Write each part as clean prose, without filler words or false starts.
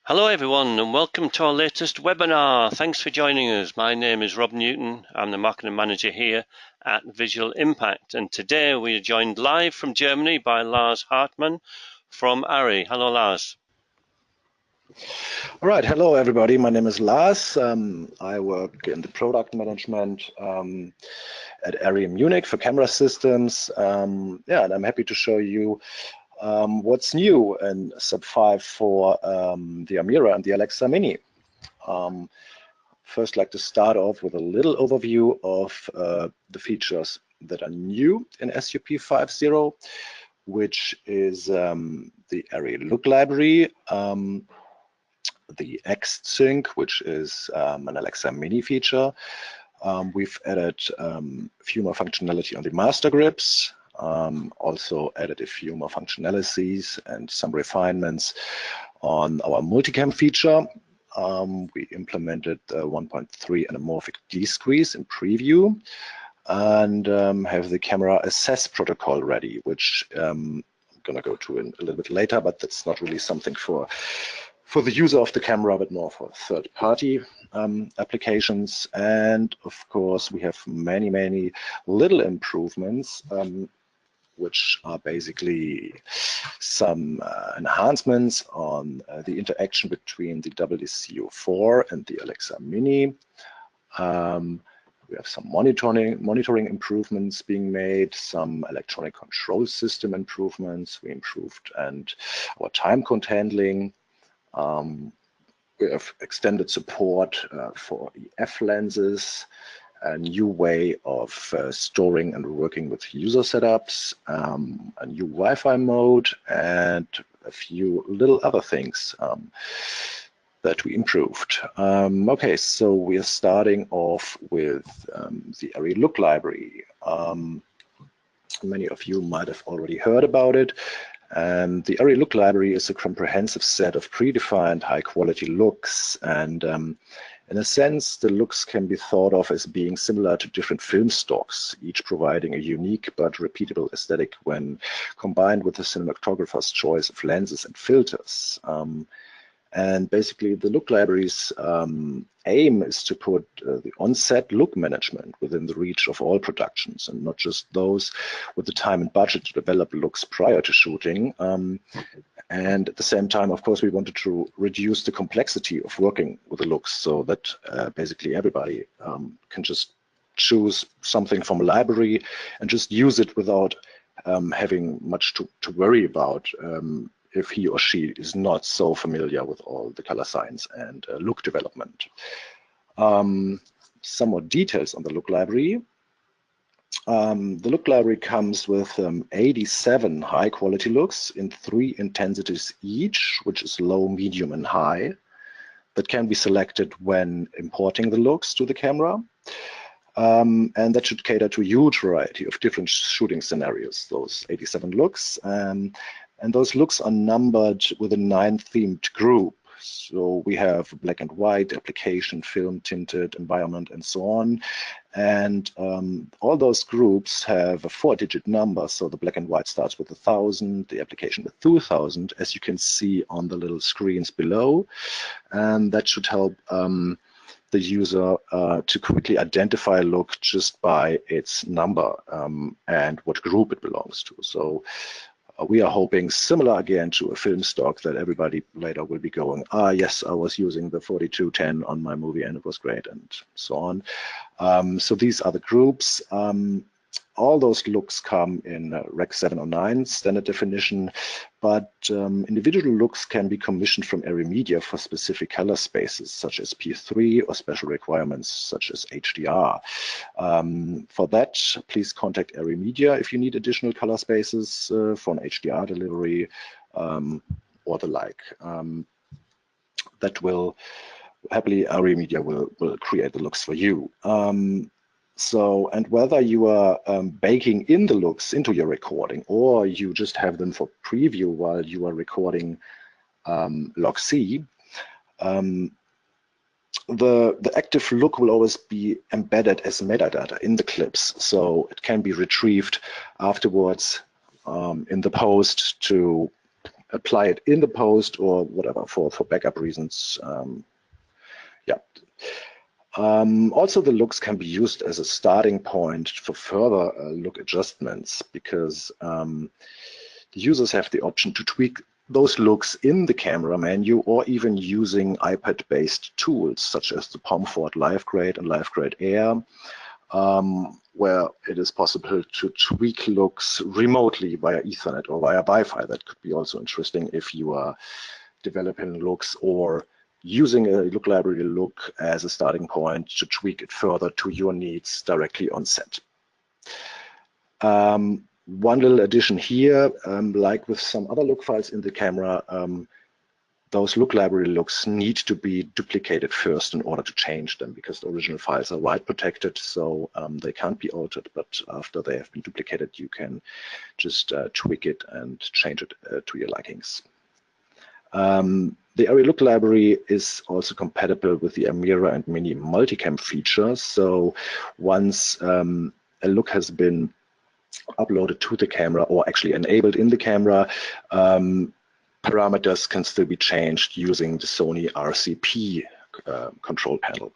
Hello everyone and welcome to our latest webinar. Thanks for joining us. My name is Rob Newton. I'm the marketing manager here at Visual Impact, and today we are joined live from Germany by Lars Hartmann from Arri. Hello Lars. All right, hello everybody. My name is Lars. I work in the product management at Arri in Munich for camera systems. And I'm happy to show you what's new in Sub 5 for the Amira and the Alexa Mini. First, I'd like to start off with a little overview of the features that are new in SUP 5.0, which is the Arri look library, the X-Sync, which is an Alexa Mini feature. We've added a few more functionality on the master grips, also added a few more functionalities and some refinements on our Multicam feature. We implemented 1.3 Anamorphic D-squeeze in preview and have the camera assess protocol ready, which I'm going to go to a little bit later, but that's not really something for the user of the camera, but more for third-party applications. And of course, we have many little improvements, which are basically some enhancements on the interaction between the WCU4 and the Alexa Mini. We have some monitoring improvements being made, some electronic control system improvements. We improved and our time code handling. We have extended support for EF lenses, a new way of storing and working with user setups, a new Wi-Fi mode, and a few little other things that we improved. Okay, so we are starting off with the Arri look library. Many of you might have already heard about it. The Arri look library is a comprehensive set of predefined high-quality looks, and in a sense, the looks can be thought of as being similar to different film stocks, each providing a unique but repeatable aesthetic when combined with the cinematographer's choice of lenses and filters. And basically, the look library's aim is to put the on-set look management within the reach of all productions, and not just those with the time and budget to develop looks prior to shooting. And at the same time, of course, we wanted to reduce the complexity of working with the looks so that basically everybody can just choose something from a library and just use it without having much to worry about if he or she is not so familiar with all the color science and look development. Some more details on the look library. The look library comes with 87 high quality looks in 3 intensities each, which is low, medium, and high, that can be selected when importing the looks to the camera. And that should cater to a huge variety of different shooting scenarios, those 87 looks. And those looks are numbered with a 9-themed group. So we have black and white, application, film, tinted, environment, and so on. And all those groups have a 4-digit number. So the black and white starts with 1,000, the application with 2,000, as you can see on the little screens below. And that should help the user to quickly identify a look just by its number and what group it belongs to. So we are hoping similar again to a film stock that everybody later will be going, yes, I was using the 4210 on my movie and it was great, and so on. So these are the groups. All those looks come in Rec 709 standard definition, but individual looks can be commissioned from Arri Media for specific color spaces, such as P3, or special requirements, such as HDR. For that, please contact Arri Media if you need additional color spaces for an HDR delivery or the like. That will happily, Arri Media will create the looks for you. And whether you are baking in the looks into your recording, or you just have them for preview while you are recording log C, the active look will always be embedded as metadata in the clips, so it can be retrieved afterwards in the post to apply it in the post or whatever for backup reasons. Yeah. Also, the looks can be used as a starting point for further look adjustments, because the users have the option to tweak those looks in the camera menu, or even using iPad-based tools such as the Pomfort LiveGrade and LiveGrade Air, where it is possible to tweak looks remotely via Ethernet or via Wi-Fi. That could be also interesting if you are developing looks or using a look library look as a starting point to tweak it further to your needs directly on set. One little addition here, like with some other look files in the camera, those look library looks need to be duplicated first in order to change them, because the original files are write protected, so they can't be altered. But after they have been duplicated, you can just tweak it and change it to your likings. The Arri look library is also compatible with the Amira and Mini Multicam features. So once a look has been uploaded to the camera, or actually enabled in the camera, parameters can still be changed using the Sony RCP control panel.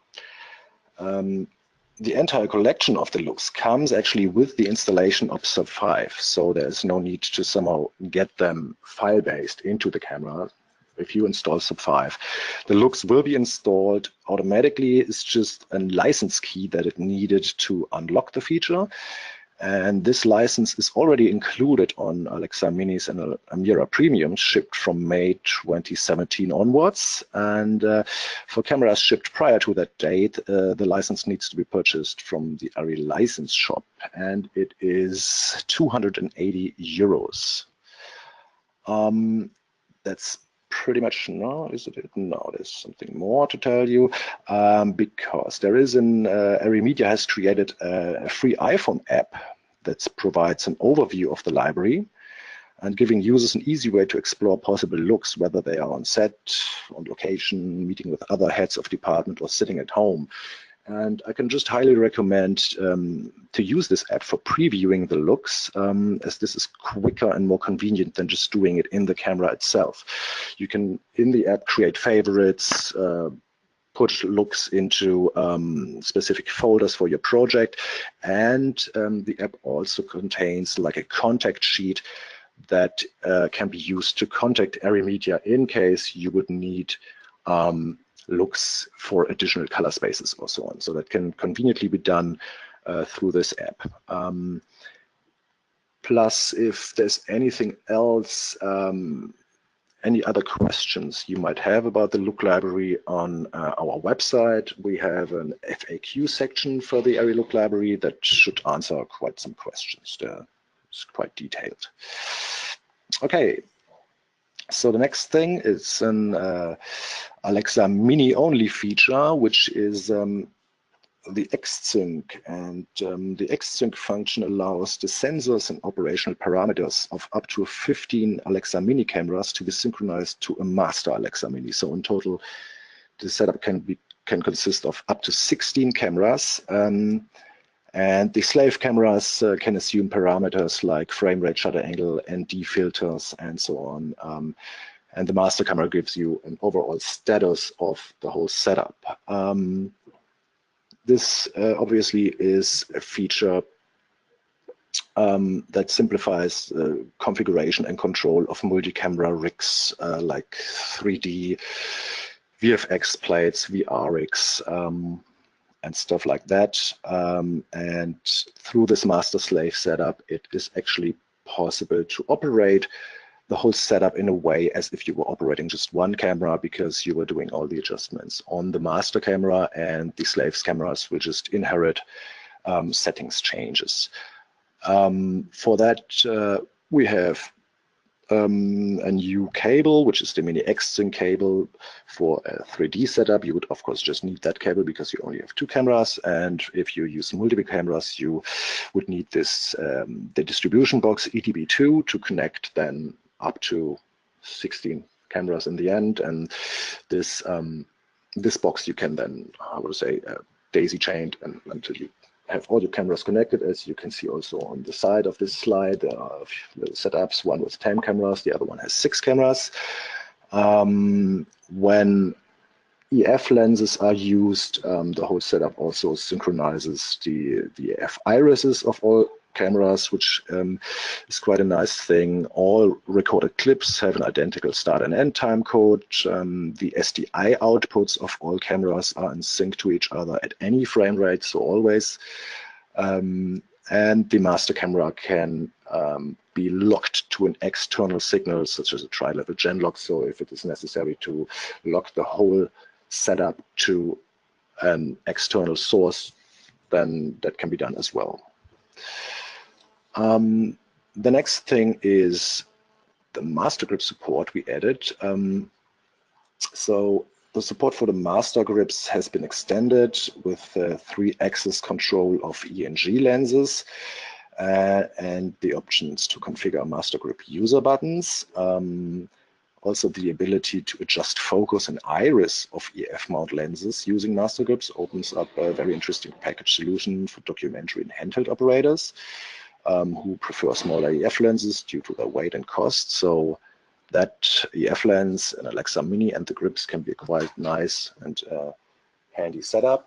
The entire collection of the looks comes actually with the installation of Sub 5, so there's no need to somehow get them file-based into the camera. If you install Sub 5, the looks will be installed automatically. It's just a license key that it needed to unlock the feature. And this license is already included on Alexa Minis and Amira Premium, shipped from May 2017 onwards. And for cameras shipped prior to that date, the license needs to be purchased from the Arri license shop, and it is 280 euros. That's pretty much, no, is it? No, there's something more to tell you, because there is Arri Media has created a free iPhone app that provides an overview of the library and giving users an easy way to explore possible looks, whether they are on set, on location, meeting with other heads of department, or sitting at home. And I can just highly recommend to use this app for previewing the looks, as this is quicker and more convenient than just doing it in the camera itself. You can, in the app, create favorites, put looks into specific folders for your project, and the app also contains like a contact sheet that can be used to contact Arri Media in case you would need looks for additional color spaces or so on. So that can conveniently be done through this app. Plus, if there's anything else, any other questions you might have about the look library, on our website, we have an FAQ section for the Arri look library that should answer quite some questions. It's quite detailed. Okay. So the next thing is an Alexa Mini only feature, which is the X-Sync. And the X-Sync function allows the sensors and operational parameters of up to 15 Alexa Mini cameras to be synchronized to a master Alexa Mini. So in total, the setup can consist of up to 16 cameras. And the slave cameras can assume parameters like frame rate, shutter angle, ND filters, and so on. And the master camera gives you an overall status of the whole setup. This obviously is a feature that simplifies configuration and control of multi-camera rigs like 3D, VFX plates, VR rigs, and stuff like that. And through this master-slave setup, it is actually possible to operate the whole setup in a way as if you were operating just one camera, because you were doing all the adjustments on the master camera, and the slaves cameras will just inherit settings changes. For that, we have a new cable, which is the Mini X-Sync cable. For a 3D setup, you would of course just need that cable because you only have two cameras, and if you use multiple cameras, you would need this the distribution box EDB2 to connect then up to 16 cameras in the end. And this this box you can then, I would say, daisy chained until you have all your cameras connected, as you can see also on the side of this slide. There are little setups, one with 10 cameras, the other one has 6 cameras. When EF lenses are used, the whole setup also synchronizes the EF irises of all cameras, which is quite a nice thing. All recorded clips have an identical start and end time code. The SDI outputs of all cameras are in sync to each other at any frame rate, so always. And the master camera can be locked to an external signal, such as a tri-level gen lock. So if it is necessary to lock the whole setup to an external source, then that can be done as well. The next thing is the master grip support we added. So the support for the master grips has been extended with 3-axis control of ENG lenses and the options to configure master grip user buttons. Also, the ability to adjust focus and iris of EF mount lenses using master grips opens up a very interesting package solution for documentary and handheld operators who prefer smaller EF lenses due to their weight and cost. So that EF lens, an Alexa Mini, and the grips can be quite nice and handy setup.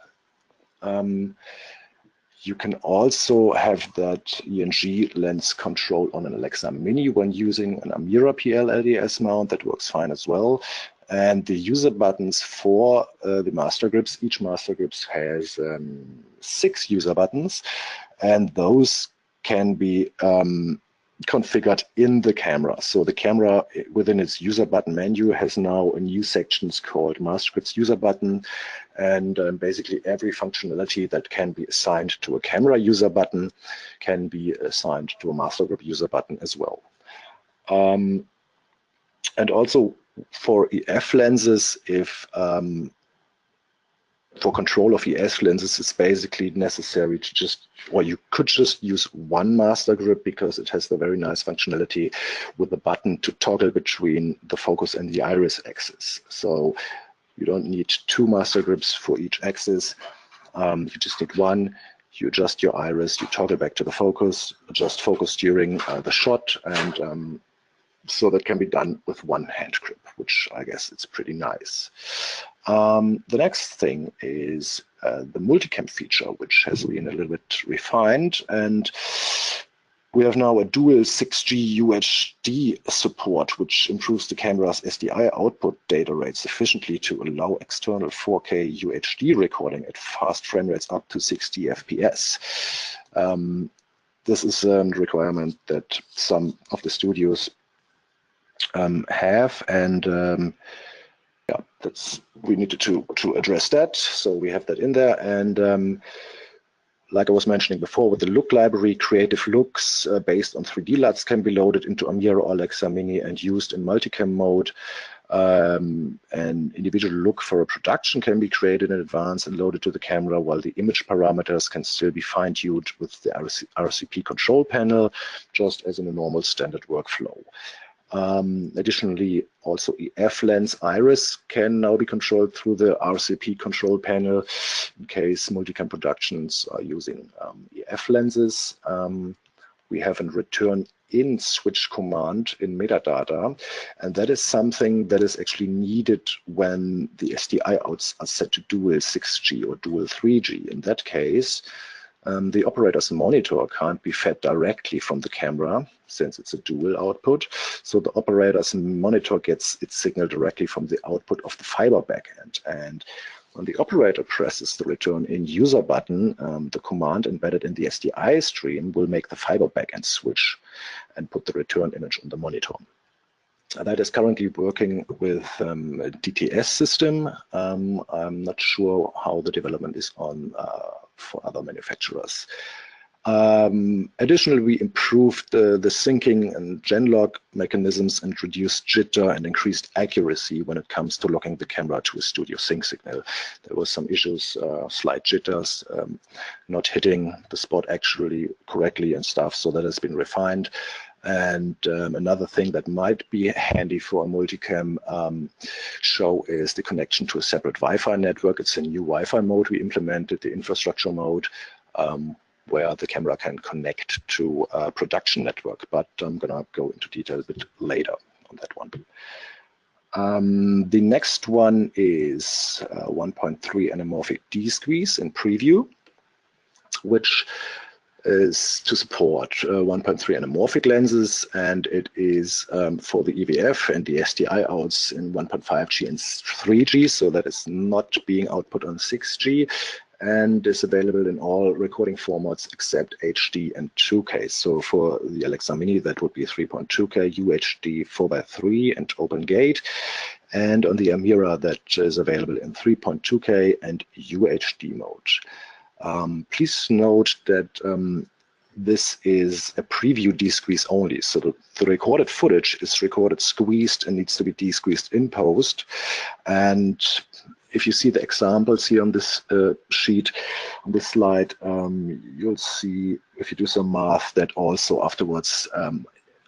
You can also have that ENG lens control on an Alexa Mini when using an Amira PL LDS mount. That works fine as well. And the user buttons for the master grips, each master grips has 6 user buttons, and those can be configured in the camera. So the camera within its user button menu has now a new section called master grips user button, and basically every functionality that can be assigned to a camera user button can be assigned to a master grip user button as well. And also for EF lenses, if for control of EF lenses, it's basically necessary to just, or you could just use one master grip because it has the very nice functionality with the button to toggle between the focus and the iris axis. So you don't need 2 master grips for each axis. You just need one. You adjust your iris, you toggle back to the focus, adjust focus during the shot, and so that can be done with one hand grip, which I guess it's pretty nice. The next thing is the multicam feature, which has been a little bit refined, and we have now a dual 6G UHD support, which improves the camera's SDI output data rate sufficiently to allow external 4K UHD recording at fast frame rates up to 60 FPS. This is a requirement that some of the studios have, and yeah, we needed to address that, so we have that in there. And like I was mentioning before, with the look library, creative looks based on 3D LUTs can be loaded into Amira or Alexa Mini and used in multicam mode. An individual look for a production can be created in advance and loaded to the camera, while the image parameters can still be fine-tuned with the RCP control panel, just as in a normal standard workflow. Additionally, also EF lens iris can now be controlled through the RCP control panel in case multicam productions are using EF lenses. We have a return in switch command in metadata, and that is something that is actually needed when the SDI outs are set to dual 6G or dual 3G. In that case, the operator's monitor can't be fed directly from the camera since it's a dual output. So the operator's monitor gets its signal directly from the output of the fiber backend. And when the operator presses the return in user button, the command embedded in the SDI stream will make the fiber backend switch and put the return image on the monitor. That is currently working with a DTS system. I'm not sure how the development is on for other manufacturers. Additionally, we improved the syncing and genlock mechanisms and reduced jitter and increased accuracy when it comes to locking the camera to a studio sync signal. There were some issues, slight jitters, not hitting the spot actually correctly and stuff, so that has been refined. And another thing that might be handy for a multicam show is the connection to a separate Wi-Fi network. It's a new Wi-Fi mode we implemented, the infrastructure mode. where the camera can connect to a production network, but I'm gonna go into detail a bit later on that one. The next one is 1.3 anamorphic D-squeeze in preview, which is to support 1.3 anamorphic lenses, and it is for the EVF and the SDI outs in 1.5G and 3G, so that is not being output on 6G, and is available in all recording formats except HD and 2K. So for the Alexa Mini, that would be 3.2K, UHD 4:3 and open gate. And on the Amira, that is available in 3.2K and UHD mode. Please note that this is a preview D-squeeze only. So the recorded footage is recorded squeezed and needs to be de-squeezed in post. And if you see the examples here on this sheet, on this slide, you'll see, if you do some math, that also afterwards,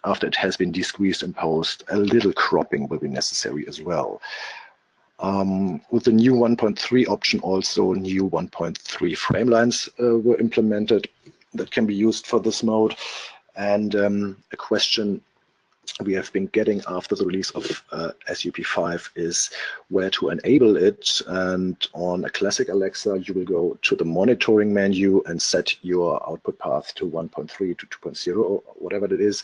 after it has been de-squeezed in post, a little cropping will be necessary as well. With the new 1.3 option, also new 1.3 frame lines were implemented that can be used for this mode. And a question we have been getting after the release of SUP5 is where to enable it. And on a classic Alexa, you will go to the monitoring menu and set your output path to 1.3 to 2.0, or whatever it is.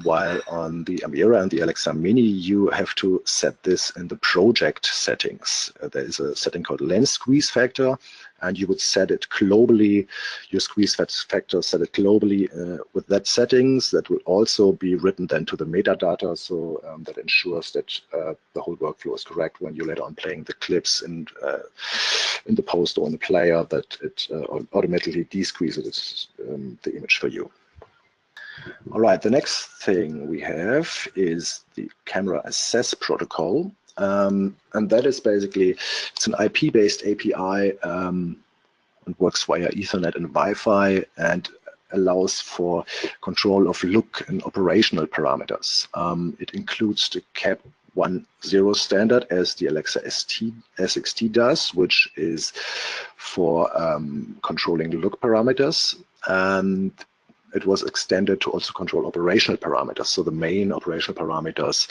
While on the Amira and the Alexa Mini, you have to set this in the project settings. There is a setting called lens squeeze factor, and you would set it globally, your squeeze factor, set it globally with that settings. That will also be written then to the metadata, so that ensures that the whole workflow is correct when you're later on playing the clips in the post or in the player, that it automatically de-squeezes the image for you. All right, the next thing we have is the camera assess protocol. And that is basically, it's an IP-based API and works via Ethernet and Wi-Fi, and allows for control of look and operational parameters. It includes the CAP 1.0 standard, as the Alexa SXT does, which is for controlling the look parameters. And it was extended to also control operational parameters. So the main operational parameters,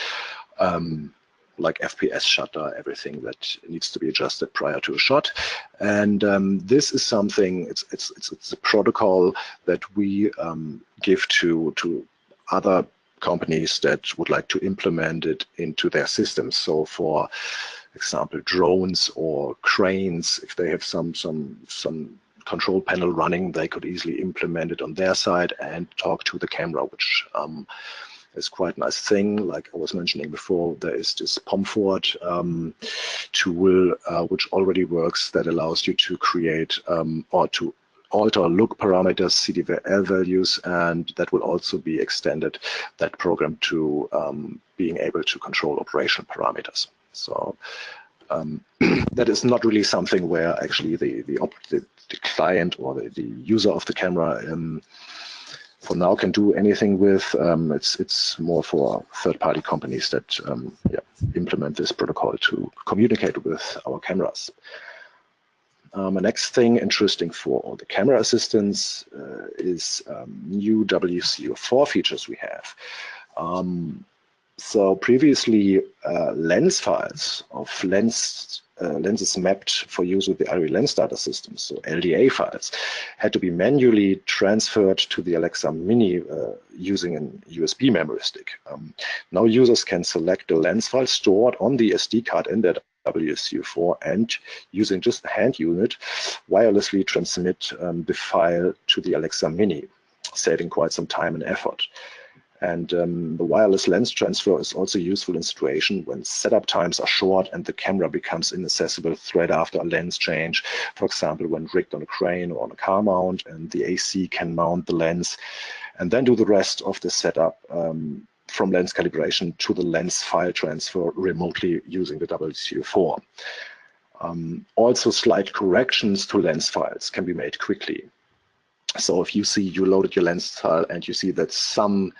like FPS shutter, everything that needs to be adjusted prior to a shot. And this is something, it's a protocol that we give to other companies that would like to implement it into their systems. So for example, drones or cranes, if they have some control panel running, they could easily implement it on their side and talk to the camera, which is quite a nice thing. Like I was mentioning before, there is this Pomfort tool which already works, that allows you to create or to alter look parameters, CDVL values, and that will also be extended, that program, to being able to control operational parameters. So that is not really something where actually the client or the user of the camera for now can do anything with. It's more for third-party companies that implement this protocol to communicate with our cameras. The next thing interesting for all the camera assistants is new WCO4 features we have. So previously, lens files of lenses mapped for use with the Arri lens data system, so LDA files, had to be manually transferred to the Alexa Mini using a USB memory stick. Now users can select the lens file stored on the SD card in that WCO4 and, using just a hand unit, wirelessly transmit the file to the Alexa Mini, saving quite some time and effort. And the wireless lens transfer is also useful in situations when setup times are short and the camera becomes inaccessible straight after a lens change. For example, when rigged on a crane or on a car mount, and the AC can mount the lens and then do the rest of the setup from lens calibration to the lens file transfer remotely using the WCO4. Also, slight corrections to lens files can be made quickly. So if you see you loaded your lens file and you see that some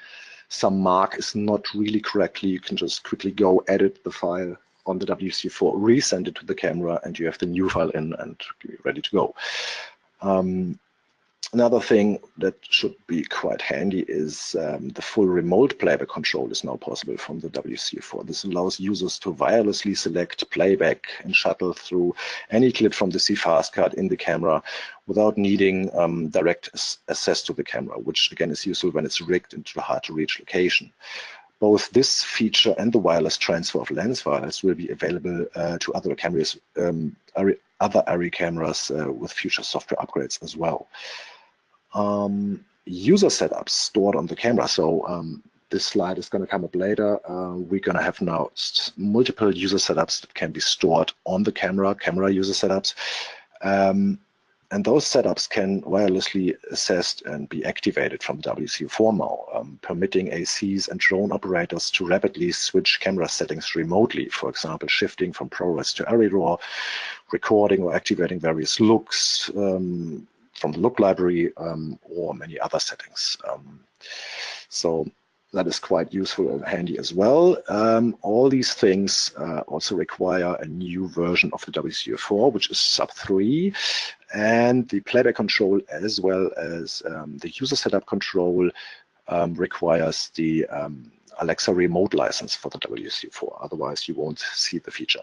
mark is not really correctly, you can just quickly go edit the file on the WCO4, resend it to the camera, and you have the new file in and ready to go. Another thing that should be quite handy is the full remote playback control is now possible from the WCU4. This allows users to wirelessly select playback and shuttle through any clip from the CFast card in the camera without needing direct access to the camera, which again is useful when it's rigged into a hard-to-reach location. Both this feature and the wireless transfer of lens files will be available to other cameras, other Arri cameras with future software upgrades as well. User setups stored on the camera. So this slide is going to come up later. We're going to have now multiple user setups that can be stored on the camera user setups. And those setups can wirelessly assessed and be activated from WCU4 now, permitting ACs and drone operators to rapidly switch camera settings remotely, for example, shifting from ProRes to Arri RAW, recording or activating various looks from the look library or many other settings. So that is quite useful and handy as well. All these things also require a new version of the WCU4, which is sub 3, and the playback control as well as the user setup control requires the Alexa remote license for the WCU4. Otherwise, you won't see the feature.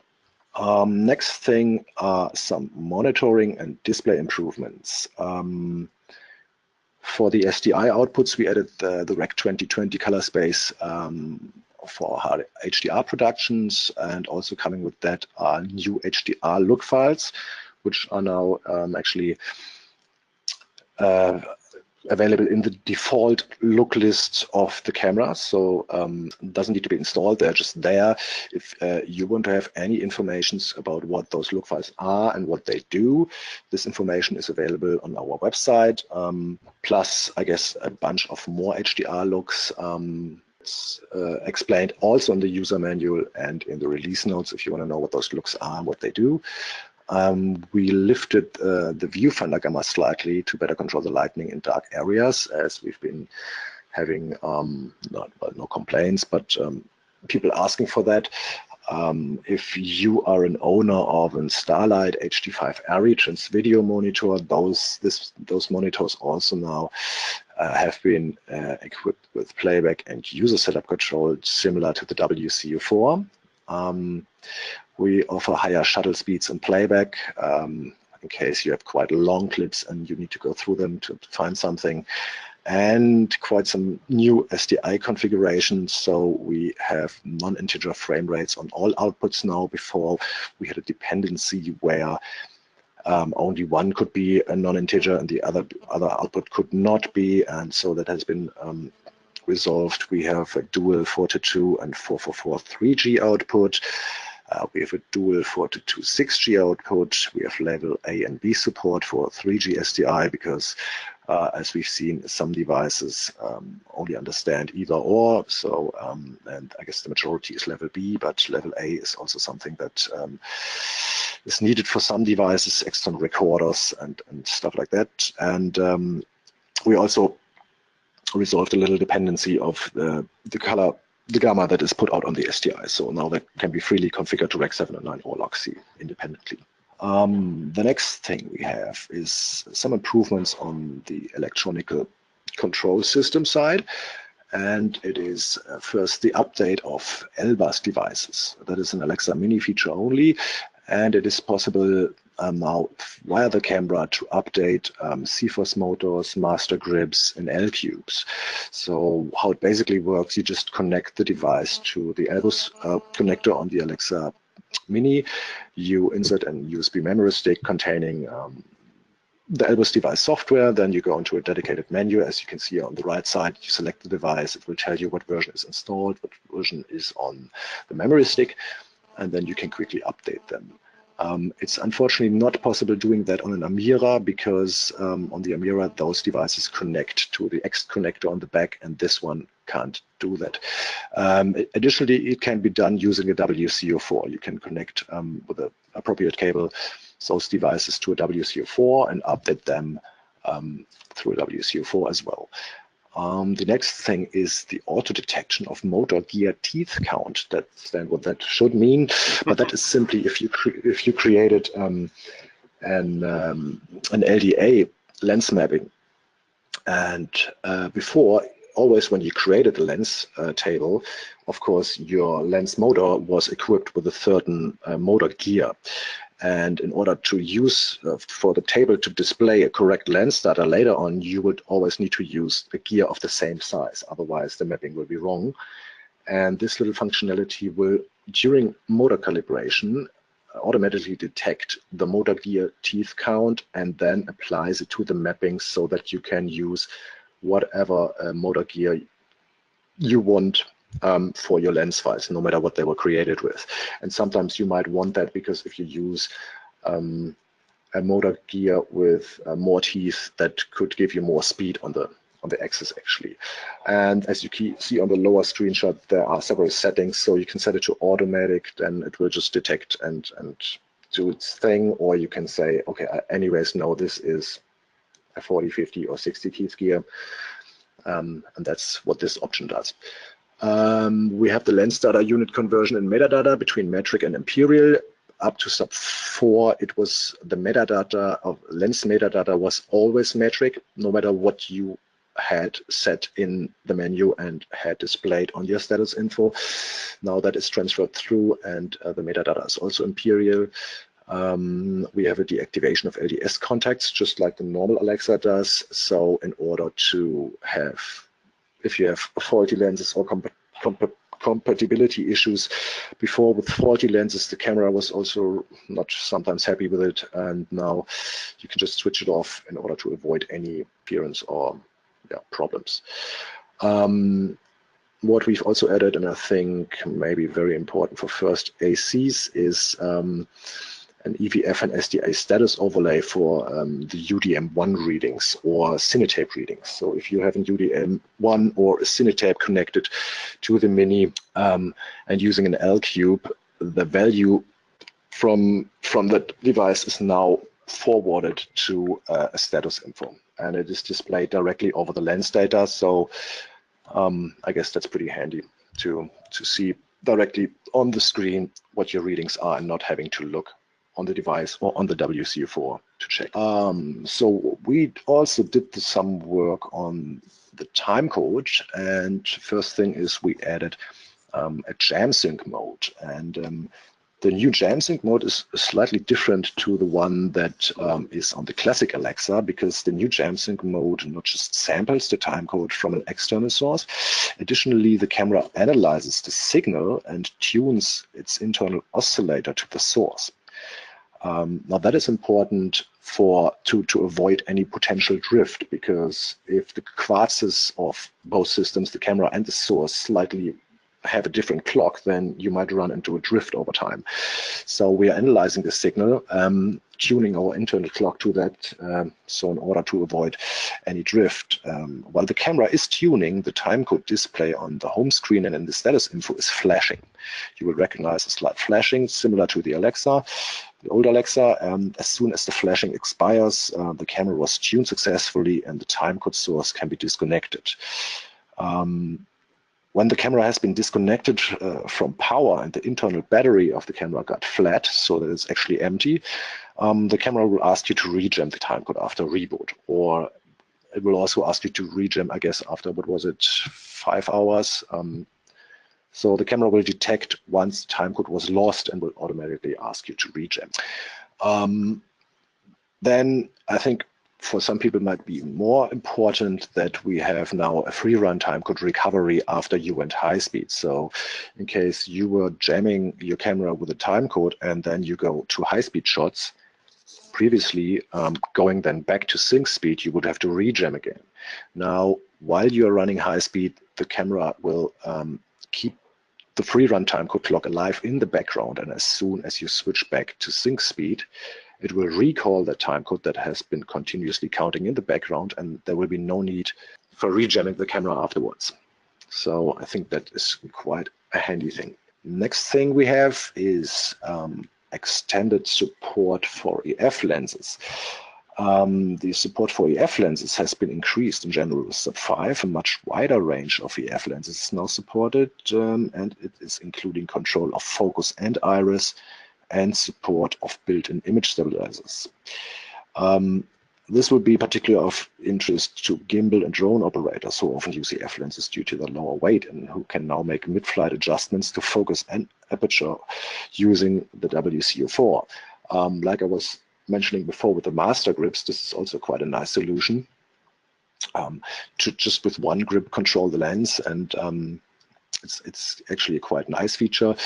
Next thing are some monitoring and display improvements. For the SDI outputs, we added the Rec 2020 color space for hard HDR productions, and also coming with that are new HDR look files, which are now actually available in the default look list of the camera. So it doesn't need to be installed, they're just there. If you want to have any information about what those look files are and what they do, this information is available on our website. Plus, I guess, a bunch of more HDR looks. It's explained also in the user manual and in the release notes if you want to know what those looks are and what they do. We lifted the viewfinder gamma slightly to better control the lighting in dark areas, as we've been having no complaints, but people asking for that. If you are an owner of a Starlight HD5 Arri trans video monitor, those monitors also now have been equipped with playback and user setup control similar to the WCU4. We offer higher shuttle speeds and playback in case you have quite long clips and you need to go through them to find something, and quite some new SDI configurations. So we have non-integer frame rates on all outputs now. Before we had a dependency where only one could be a non-integer and the other output could not be, and so that has been resolved. We have a dual 422 and 444 3G output. We have a dual 422 6G output. We have level A and B support for 3G SDI because, as we've seen, some devices only understand either or. So, and I guess the majority is level B, but level A is also something that is needed for some devices, external recorders and stuff like that. And we also resolved a little dependency of the gamma that is put out on the SDI. So now that can be freely configured to Rec 7 and 9 or LOC independently. The next thing we have is some improvements on the electronic control system side. And it is first the update of LBus devices. That is an Alexa Mini feature only. And it is possible now via the camera to update CFOS motors, master grips, and L cubes. So how it basically works, you just connect the device to the LBus connector on the Alexa Mini. You insert a USB memory stick containing the LBus device software. Then you go into a dedicated menu. As you can see on the right side, you select the device. It will tell you what version is installed, what version is on the memory stick, and then you can quickly update them. It's unfortunately not possible doing that on an Amira because on the Amira, those devices connect to the X connector on the back, and this one can't do that. Additionally, it can be done using a WCU4. You can connect with an appropriate cable those devices to a WCU4 and update them through a WCU4 as well. The next thing is the auto detection of motor gear teeth count. That's then what that should mean, but that is simply if you created an LDA lens mapping. And before, always when you created the lens table, of course, your lens motor was equipped with a certain motor gear. And in order to use for the table to display a correct lens data later on, you would always need to use a gear of the same size. Otherwise, the mapping will be wrong. And this little functionality will, during motor calibration, automatically detect the motor gear teeth count and then applies it to the mapping so that you can use whatever motor gear you want for your lens files, no matter what they were created with. And sometimes you might want that because if you use a motor gear with more teeth, that could give you more speed on the axis actually. And as you see on the lower screenshot, there are several settings. So you can set it to automatic, then it will just detect and do its thing. Or you can say, okay, I anyways know this is a 40, 50 or 60 teeth gear. And that's what this option does. We have the lens data unit conversion in metadata between metric and imperial. Up to sub 4, it was the metadata of lens metadata was always metric, no matter what you had set in the menu and had displayed on your status info. Now that is transferred through, and the metadata is also imperial. We have a deactivation of LDS contacts, just like the normal Alexa does. So in order to have, if you have faulty lenses or compatibility issues, before with faulty lenses, the camera was also not sometimes happy with it. And now you can just switch it off in order to avoid any appearance or problems. What we've also added, and I think maybe very important for first ACs, is an EVF and SDA status overlay for the UDM1 readings or Cinetape readings. So if you have an UDM1 or a Cinetape connected to the Mini and using an L cube, the value from that device is now forwarded to a status info, and it is displayed directly over the lens data. So I guess that's pretty handy to see directly on the screen what your readings are and not having to look on the device or on the WCU4 to check. So we also did some work on the time code, and first thing is we added a jam sync mode, and the new jam sync mode is slightly different to the one that is on the classic Alexa, because the new jam sync mode not just samples the time code from an external source. Additionally, the camera analyzes the signal and tunes its internal oscillator to the source. Now that is important to avoid any potential drift, because if the quartzes of both systems, the camera and the source, slightly have a different clock, then you might run into a drift over time. So we are analyzing the signal, tuning our internal clock to that, so in order to avoid any drift. While the camera is tuning, the time code display on the home screen and in the status info is flashing. You will recognize a slight flashing similar to the Alexa, the old Alexa. As soon as the flashing expires, the camera was tuned successfully and the time code source can be disconnected. When the camera has been disconnected from power and the internal battery of the camera got flat, so that it's actually empty, the camera will ask you to rejam the timecode after reboot, or it will also ask you to rejam, I guess, after, what was it, 5 hours. So the camera will detect once the timecode was lost and will automatically ask you to rejam. Then I think for some people it might be more important that we have now a free run timecode recovery after you went high speed. So in case you were jamming your camera with a timecode and then you go to high speed shots, previously going then back to sync speed, you would have to rejam again. Now, while you're running high speed, the camera will keep the free run timecode clock alive in the background, and as soon as you switch back to sync speed, it will recall the timecode that has been continuously counting in the background, and there will be no need for rejamming the camera afterwards. So I think that is quite a handy thing. Next thing we have is extended support for EF lenses. The support for EF lenses has been increased in general with sub 5. A much wider range of EF lenses is now supported, and it is including control of focus and iris, and support of built-in image stabilizers. This would be particularly of interest to gimbal and drone operators who often use EF lenses due to their lower weight and who can now make mid-flight adjustments to focus and aperture using the WCO4. Like I was mentioning before with the master grips, this is also quite a nice solution to just with one grip control the lens, and it's actually a quite nice feature.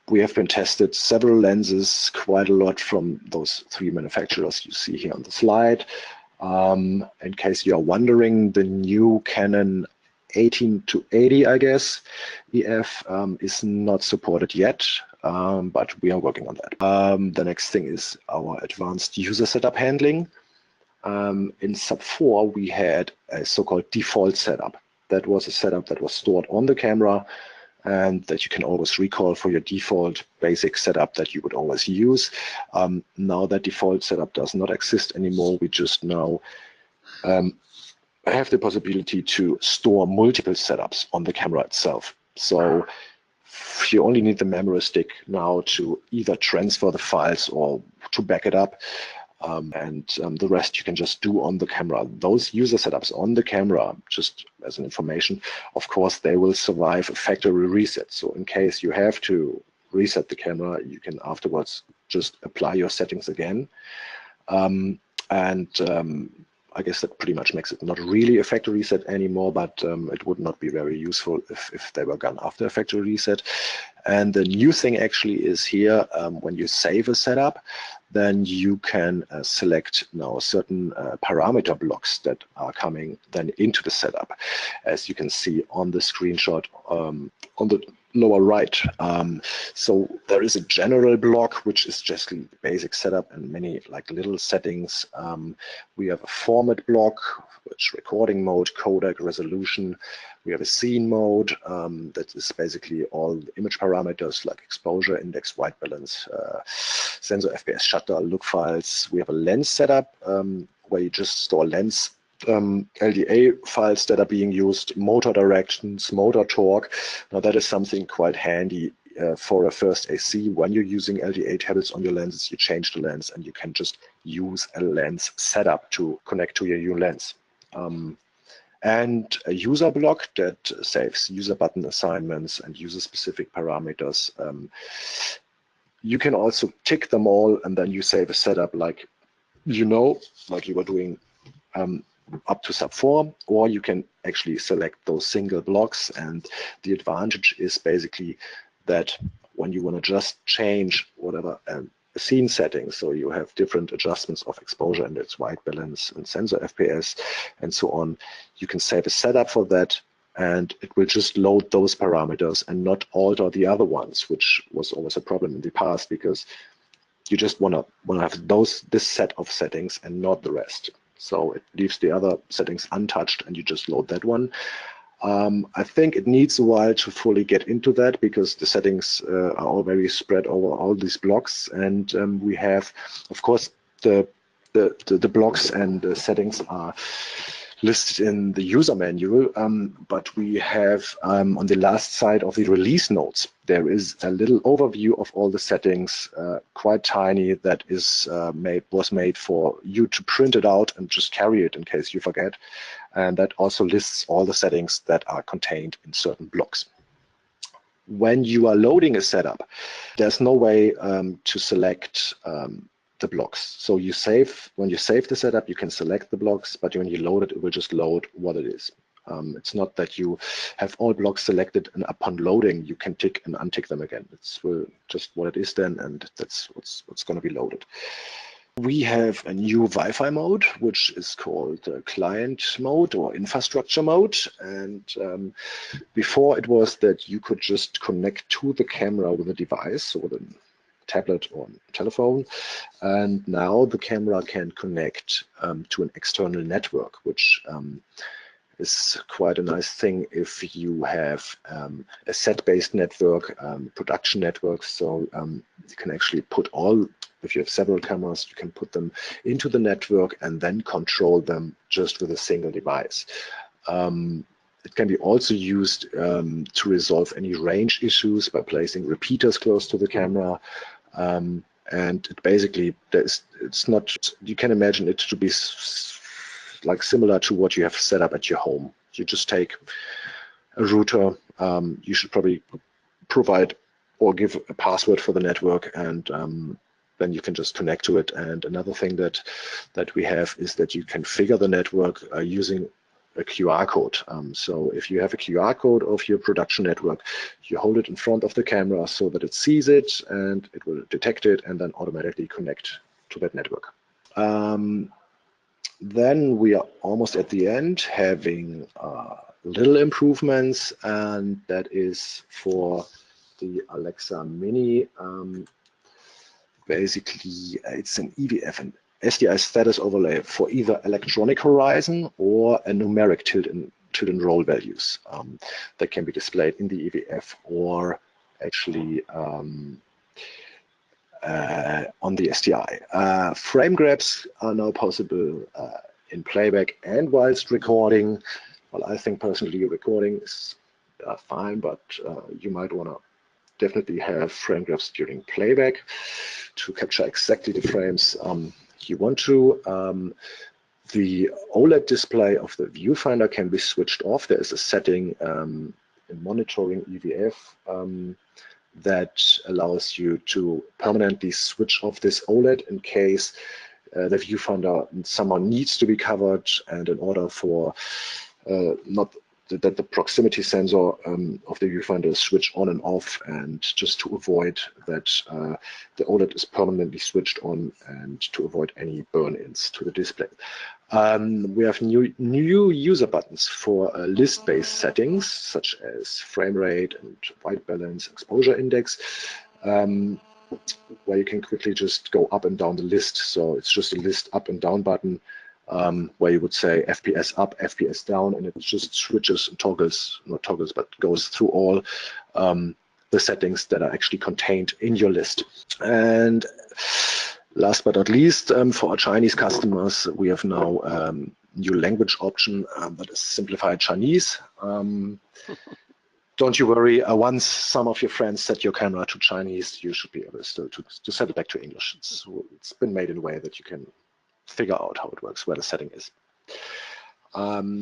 We have been tested several lenses, quite a lot from those 3 manufacturers you see here on the slide. In case you are wondering, the new Canon 18-80, I guess, EF is not supported yet, but we are working on that. The next thing is our advanced user setup handling. In Sub 4, we had a so-called default setup. That was a setup that was stored on the camera and that you can always recall for your default basic setup that you would always use. Now that default setup does not exist anymore. We just now have the possibility to store multiple setups on the camera itself. So you only need the memory stick now to either transfer the files or to back it up. The rest you can just do on the camera. Those user setups on the camera, just as an information, of course, they will survive a factory reset. So in case you have to reset the camera, you can afterwards just apply your settings again. I guess that pretty much makes it not really a factory reset anymore, but it would not be very useful if they were gone after a factory reset. And the new thing actually is here, when you save a setup, then you can select now certain parameter blocks that are coming then into the setup. As you can see on the screenshot on the lower right. So there is a general block, which is just the basic setup and many like little settings. We have a format block, which recording mode, codec, resolution. We have a scene mode that is basically all the image parameters like exposure, index, white balance, sensor, FPS, shutter, look files. We have a lens setup where you just store lens LDA files that are being used, motor directions, motor torque. Now that is something quite handy for a first AC. When you're using LDA tablets on your lenses, you change the lens and you can just use a lens setup to connect to your new lens. And a user block that saves user button assignments and user-specific parameters. You can also tick them all and then you save a setup like you were doing up to Sub 4, or you can actually select those single blocks. And the advantage is basically that when you want to just change whatever scene settings, so you have different adjustments of exposure and its white balance and sensor FPS and so on, you can save a setup for that and it will just load those parameters and not alter the other ones, which was always a problem in the past because you just want to have this set of settings and not the rest. So it leaves the other settings untouched and you just load that one. I think it needs a while to fully get into that because the settings are all very spread over all these blocks. And we have, of course, the blocks and the settings are listed in the user manual, but we have on the last side of the release notes, there is a little overview of all the settings, quite tiny, that was made for you to print it out and just carry it in case you forget. And that also lists all the settings that are contained in certain blocks. When you are loading a setup, there's no way to select the blocks. So when you save the setup, you can select the blocks, but when you load it, it will just load what it is. It's not that you have all blocks selected and upon loading, you can tick and untick them again. It's just what it is then, and that's what's going to be loaded. We have a new Wi-Fi mode, which is called client mode or infrastructure mode. And before it was that you could just connect to the camera with a device or the tablet or telephone. And now the camera can connect to an external network, which is quite a nice thing if you have a set-based network, production network. So you can actually put if you have several cameras, you can put them into the network and then control them just with a single device. It can be also used to resolve any range issues by placing repeaters close to the camera. And it basically, it's not, you can imagine it to be like similar to what you have set up at your home. You just take a router, you should probably provide or give a password for the network, and then you can just connect to it. And another thing that we have is that you configure the network using a QR code. So if you have a QR code of your production network, you hold it in front of the camera so that it sees it and it will detect it and then automatically connect to that network. Then we are almost at the end, having little improvements, and that is for the Alexa Mini. Basically, it's an EVF and SDI status overlay for either electronic horizon or a numeric tilt and roll values that can be displayed in the EVF or actually on the SDI. Frame grabs are now possible in playback and whilst recording. Well, I think personally recording is fine, but you might want to definitely have frame grabs during playback to capture exactly the frames you want to. The OLED display of the viewfinder can be switched off. There is a setting in monitoring EVF that allows you to permanently switch off this OLED in case the viewfinder somehow needs to be covered, and in order for not that the proximity sensor of the viewfinder is switched on and off, and just to avoid that the OLED is permanently switched on and to avoid any burn-ins to the display. We have new user buttons for list-based settings, such as frame rate and white balance, exposure index, where you can quickly just go up and down the list. So it's just a list up and down button, where you would say FPS up, FPS down, and it just switches and toggles, not toggles, but goes through all the settings that are actually contained in your list. And last but not least, for our Chinese customers, we have now new language option that is simplified Chinese. Don't you worry, once some of your friends set your camera to Chinese, you should be able to set it back to English. It's been made in a way that you can figure out how it works, where the setting is.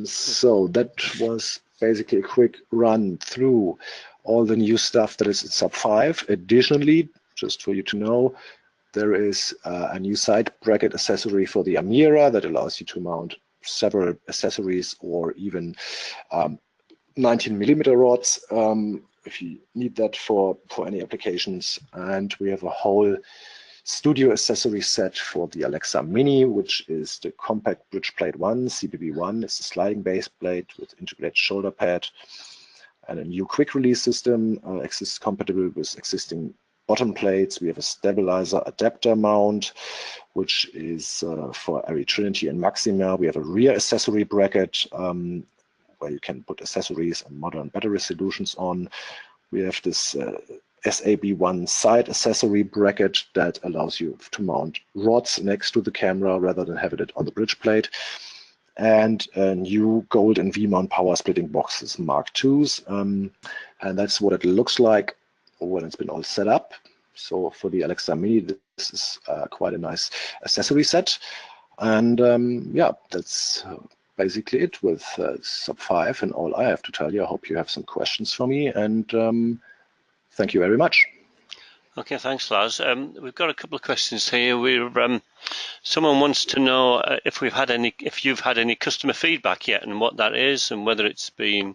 So that was basically a quick run through all the new stuff that is in Sub 5. Additionally, just for you to know, there is a new side bracket accessory for the Amira that allows you to mount several accessories or even 19mm rods if you need that for any applications. And we have a whole studio accessory set for the Alexa Mini, which is the compact bridge plate 1, CBB1. It's a sliding base plate with integrated shoulder pad, and a new quick release system exists compatible with existing bottom plates. We have a stabilizer adapter mount, which is for Arri Trinity and Maxima. We have a rear accessory bracket where you can put accessories and modern battery solutions on. We have this SAB1 side accessory bracket that allows you to mount rods next to the camera rather than having it on the bridge plate. And new gold and V-mount power splitting boxes Mark IIs. And that's what it looks like when it's been all set up. So for the Alexa Mini, this is quite a nice accessory set. And yeah, that's basically it with Sub 5 and all I have to tell you. I hope you have some questions for me, and thank you very much. Okay, thanks, Lars. We've got a couple of questions here. Someone wants to know if you've had any customer feedback yet, and what that is, and whether it's been,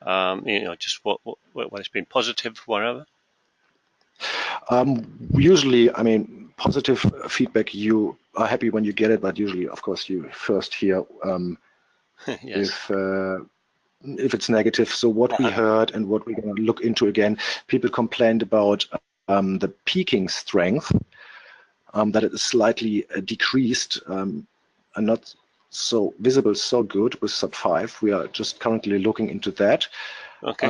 just what it's been positive, whatever. Usually, I mean, positive feedback, you are happy when you get it, but usually, of course, you first hear yes. if it's negative. So what we heard and what we're going to look into again, people complained about the peaking strength, that it is slightly decreased and not so visible, so good with Sub 5. We are just currently looking into that. Okay.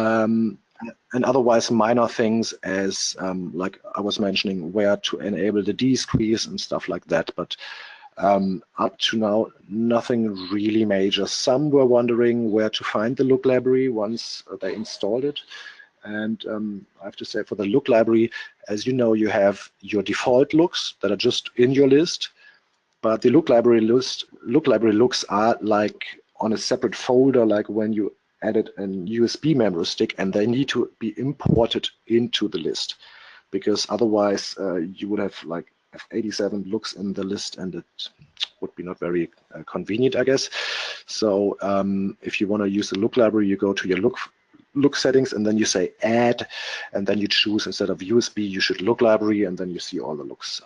And otherwise minor things as like I was mentioning, where to enable the D-squeeze and stuff like that. But Up to now, nothing really major. Some were wondering where to find the look library once they installed it. And I have to say, for the look library, as you know, you have your default looks that are just in your list. But the look library looks are like on a separate folder, like when you added a USB memory stick, and they need to be imported into the list, because otherwise you would have like 87 looks in the list, and it would be not very convenient, I guess. So if you want to use the look library, you go to your look settings, and then you say add, and then you choose, instead of USB, you should look library, and then you see all the looks.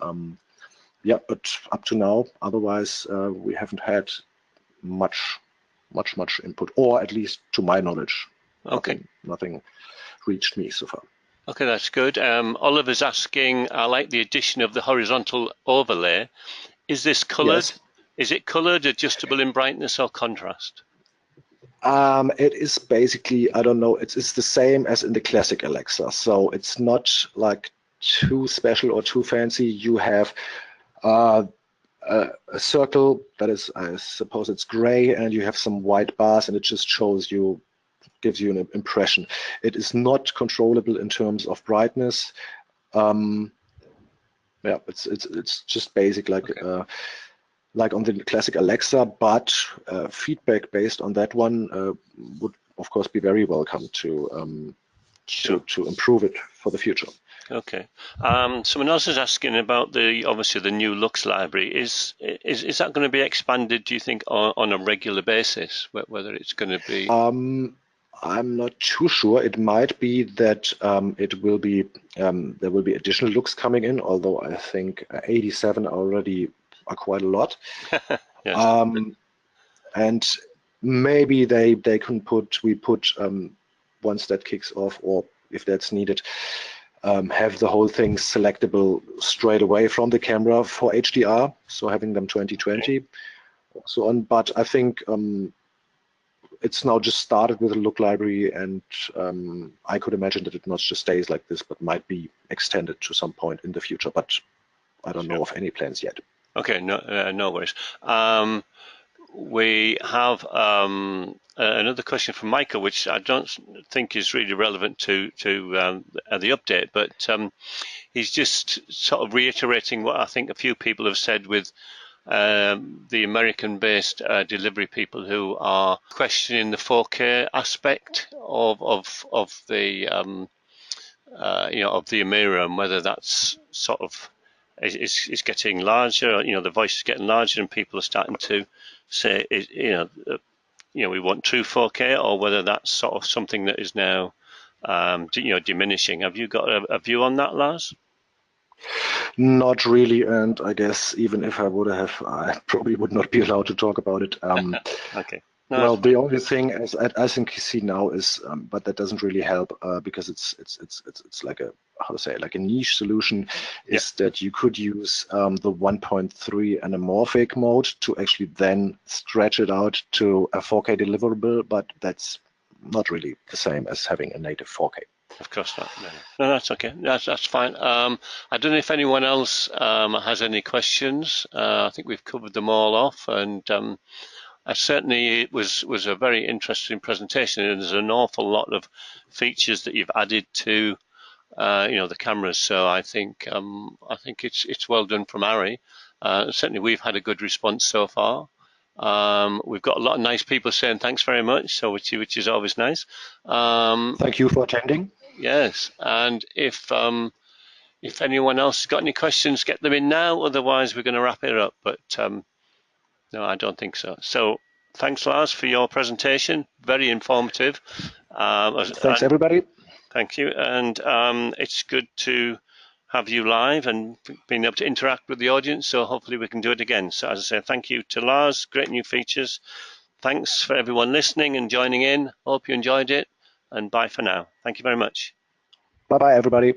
Yeah, but up to now, otherwise we haven't had much input, or at least to my knowledge. Okay. Nothing reached me so far. Okay, that's good. Oliver's asking, I like the addition of the horizontal overlay. Is this colored? Yes. Is it colored, adjustable in brightness, or contrast? It is basically, I don't know, it's the same as in the classic Alexa. So it's not like too special or too fancy. You have a circle that is, I suppose it's gray, and you have some white bars, and it just shows you, gives you an impression. It is not controllable in terms of brightness. Yeah, it's just basic, like okay. Like on the classic Alexa, but feedback based on that one would of course be very welcome to improve it for the future. Okay. Someone else is asking about obviously the new Lux library. Is that going to be expanded, do you think, on a regular basis? Whether it's going to be? I'm not too sure. It might be that it will be there will be additional looks coming in, although I think 87 already are quite a lot. Yes. And maybe we put once that kicks off, or if that's needed, have the whole thing selectable straight away from the camera for HDR, so having them 2020, so on. But I think it's now just started with a look library, and I could imagine that it not just stays like this, but might be extended to some point in the future. But I don't know of any plans yet. Okay, no worries. We have another question from Michael, which I don't think is really relevant to the update, but he's just sort of reiterating what I think a few people have said with the American-based delivery people who are questioning the 4K aspect of the of the Amira, and whether that's sort of is getting larger. The voice is getting larger, and people are starting to say, we want true 4K, or whether that's sort of something that is now, diminishing. Have you got a view on that, Lars? Not really, and I guess even if I would have, I probably would not be allowed to talk about it. Okay. No, well, the only thing, as I think you see now, is, but that doesn't really help because it's like a, how to say, like a niche solution, is that you could use the 1.3 anamorphic mode to actually then stretch it out to a 4K deliverable, but that's not really the same as having a native 4K. Of course not. No, that's okay. That's fine. I don't know if anyone else has any questions. I think we've covered them all off, and certainly it was a very interesting presentation, and there's an awful lot of features that you've added to the cameras. So I think it's well done from Arri. Certainly we've had a good response so far. We've got a lot of nice people saying thanks very much, so which is always nice. Thank you for attending. Yes, and if anyone else has got any questions, get them in now. Otherwise, we're going to wrap it up. But no, I don't think so. So thanks, Lars, for your presentation. Very informative. Thanks, everybody. Thank you. And it's good to have you live and being able to interact with the audience. So hopefully we can do it again. So as I say, thank you to Lars. Great new features. Thanks for everyone listening and joining in. Hope you enjoyed it. And bye for now. Thank you very much. Bye-bye, everybody.